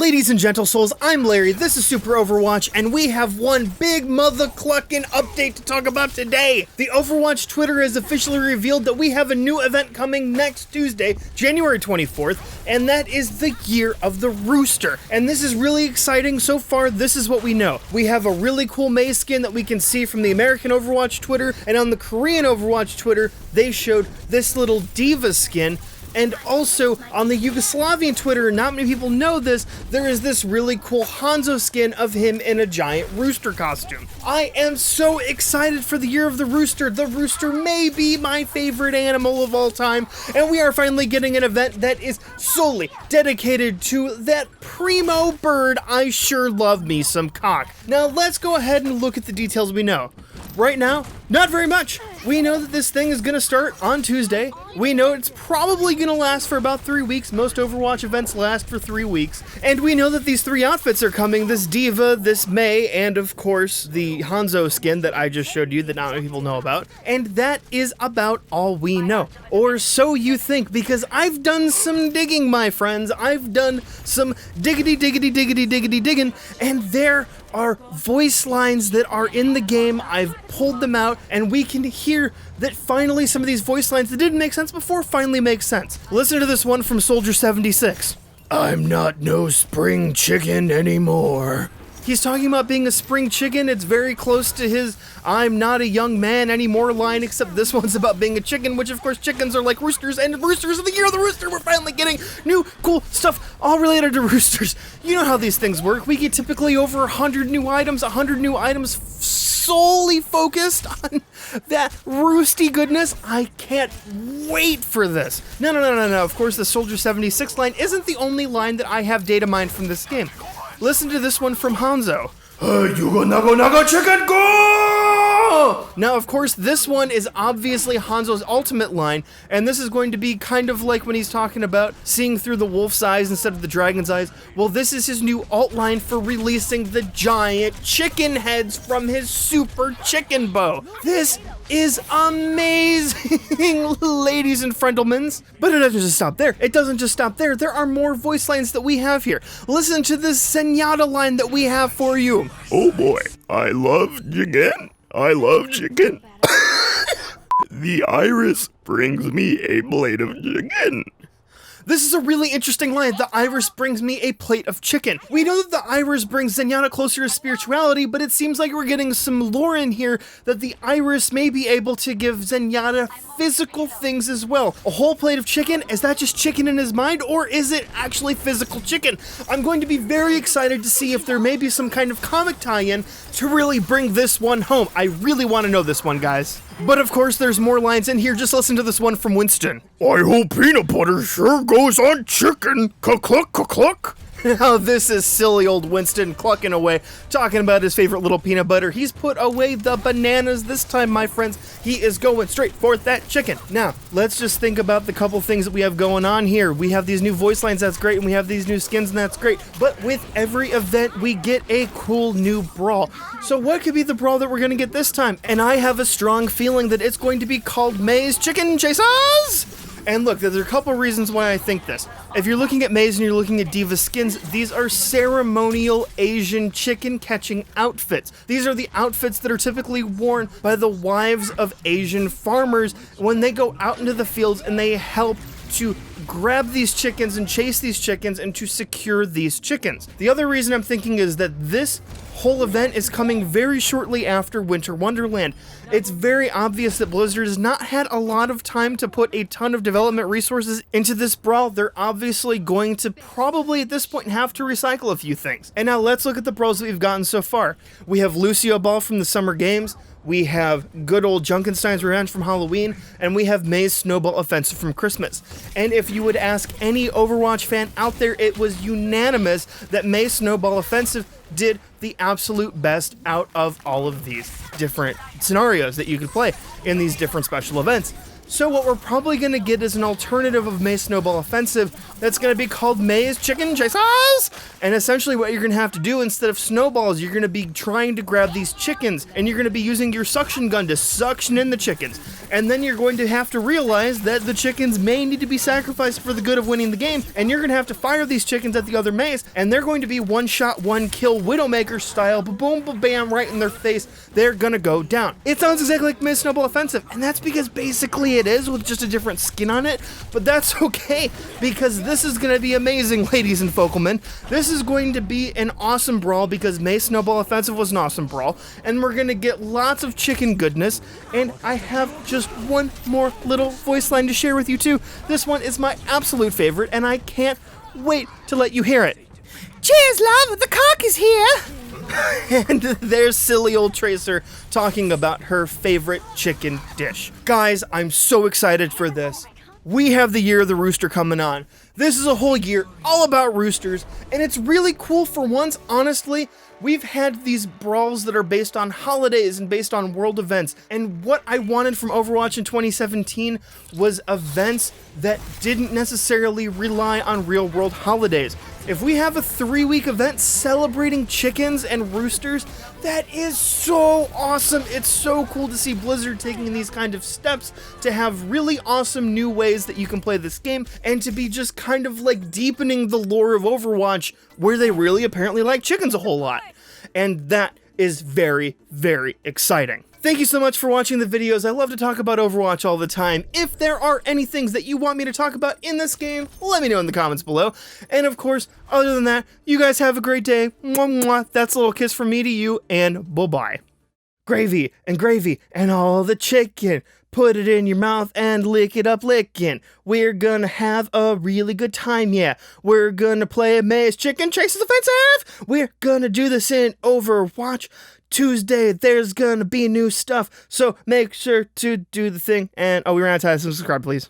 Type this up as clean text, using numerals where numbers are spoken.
Ladies and gentle souls, I'm Larry, this is Super Overwatch, and we have one big mother clucking update to talk about today. The Overwatch Twitter has officially revealed that we have a new event coming next Tuesday, January 24th, and that is the Year of the Rooster. And this is really exciting. So far, this is what we know. We have a really cool Mei skin that we can see from the American Overwatch Twitter, and on the Korean Overwatch Twitter, they showed this little D.Va skin. And also, on the Yugoslavian Twitter, not many people know this, there is this really cool Hanzo skin of him in a giant rooster costume. I am so excited for the Year of the Rooster. The rooster may be my favorite animal of all time, and we are finally getting an event that is solely dedicated to that primo bird. I sure love me some cock. Now, let's go ahead and look at the details we know. Right now, not very much. We know that this thing is going to start on Tuesday. We know it's probably going to last for about 3 weeks. Most Overwatch events last for 3 weeks. And we know that these 3 outfits are coming. This D.Va, this Mei, and of course the Hanzo skin that I just showed you that not many people know about. And that is about all we know. Or so you think, because I've done some digging, my friends. I've done some diggity, and there are voice lines that are in the game. I've pulled them out, and we can hear that finally some of these voice lines that didn't make sense before finally make sense. Listen to this one from Soldier 76. I'm not no spring chicken anymore. He's talking about being a spring chicken. It's very close to his I'm not a young man anymore line, except this one's about being a chicken, which of course chickens are like roosters, and roosters are the Year of the Rooster. We're finally getting new cool stuff all related to roosters. You know how these things work. We get typically over 100 new items solely focused on that roosty goodness. I can't wait for this. No. Of course, the Soldier 76 line isn't the only line that I have data mined from this game. Listen to this one from Hanzo. Nago chicken go! Now, of course, this one is obviously Hanzo's ultimate line, and this is going to be kind of like when he's talking about seeing through the wolf's eyes instead of the dragon's eyes. Well, this is his new alt line for releasing the giant chicken heads from his super chicken bow. This is amazing, ladies and friendlemans. But it doesn't just stop there. It doesn't just stop there. There are more voice lines that we have here. Listen to this Zenyatta line that we have for you. Oh boy, I love chicken. I love chicken. The iris brings me a plate of chicken. This is a really interesting line. The iris brings me a plate of chicken. We know that the iris brings Zenyatta closer to spirituality, but it seems like we're getting some lore in here that the iris may be able to give Zenyatta physical things as well. A whole plate of chicken? Is that just chicken in his mind, or is it actually physical chicken? I'm going to be very excited to see if there may be some kind of comic tie-in to really bring this one home. I really want to know this one, guys. But of course, there's more lines in here. Just listen to this one from Winston. I hope peanut butter sure goes on chicken. Cluck, cluck. Now this is silly old Winston clucking away, talking about his favorite little peanut butter. He's put away the bananas this time, my friends. He is going straight for that chicken. Now, let's just think about the couple things that we have going on here. We have these new voice lines, that's great, and we have these new skins, and that's great. But with every event, we get a cool new brawl. So what could be the brawl that we're going to get this time? And I have a strong feeling that it's going to be called Mei's Chicken Chasers! And look, there's a couple reasons why I think this. If you're looking at Mei's and you're looking at D.Va skins, these are ceremonial Asian chicken catching outfits. These are the outfits that are typically worn by the wives of Asian farmers when they go out into the fields and they help to grab these chickens and chase these chickens and to secure these chickens. The other reason I'm thinking is that this whole event is coming very shortly after Winter Wonderland. It's very obvious that Blizzard has not had a lot of time to put a ton of development resources into this brawl. They're obviously going to probably at this point have to recycle a few things. And now let's look at the brawls that we've gotten so far. We have Lucio Ball from the Summer Games. We have good old Junkenstein's Revenge from Halloween, and we have Mei's Snowball Offensive from Christmas. And if you would ask any Overwatch fan out there, it was unanimous that Mei's Snowball Offensive did the absolute best out of all of these different scenarios that you could play in these different special events. So what we're probably going to get is an alternative of Mei Snowball Offensive that's going to be called Mei's Chicken Chases. And essentially what you're going to have to do instead of snowballs, you're going to be trying to grab these chickens, and you're going to be using your suction gun to suction in the chickens. And then you're going to have to realize that the chickens may need to be sacrificed for the good of winning the game, and you're going to have to fire these chickens at the other Meis, and they're going to be one shot, one kill, Widowmaker style, boom, bam, right in their face. They're going to go down. It sounds exactly like Mei's Snowball Offensive, and that's because basically it is, with just a different skin on it, but that's okay, because this is going to be amazing, ladies and Fokelman. This is going to be an awesome brawl, because Mei's Snowball Offensive was an awesome brawl, and we're going to get lots of chicken goodness, and I have just one more little voice line to share with you too. This one is my absolute favorite, and I can't wait to let you hear it. Cheers, love! The cock is here! And there's silly old Tracer talking about her favorite chicken dish. Guys, I'm so excited for this. We have the year of the rooster coming on. This is a whole year all about roosters, and it's really cool for once, honestly. We've had these brawls that are based on holidays and based on world events, and what I wanted from Overwatch in 2017 was events that didn't necessarily rely on real world holidays. If we have a 3-week event celebrating chickens and roosters, that is so awesome. It's so cool to see Blizzard taking these kind of steps to have really awesome new ways that you can play this game, and to be just kind of like deepening the lore of Overwatch, where they really apparently like chickens a whole lot. And that is very, very exciting. Thank you so much for watching the videos. I love to talk about Overwatch all the time. If there are any things that you want me to talk about in this game, let me know in the comments below. And of course, other than that, you guys have a great day. Mwah, mwah. That's a little kiss from me to you, and bye-bye. Gravy and all the chicken. Put it in your mouth and lick it up licking. We're gonna have a really good time, yeah. We're gonna play Mei's Chicken Chases Offensive. We're gonna do this in Overwatch. Tuesday, there's gonna be new stuff, so make sure to do the thing. And, oh, we ran out of time, so subscribe, please.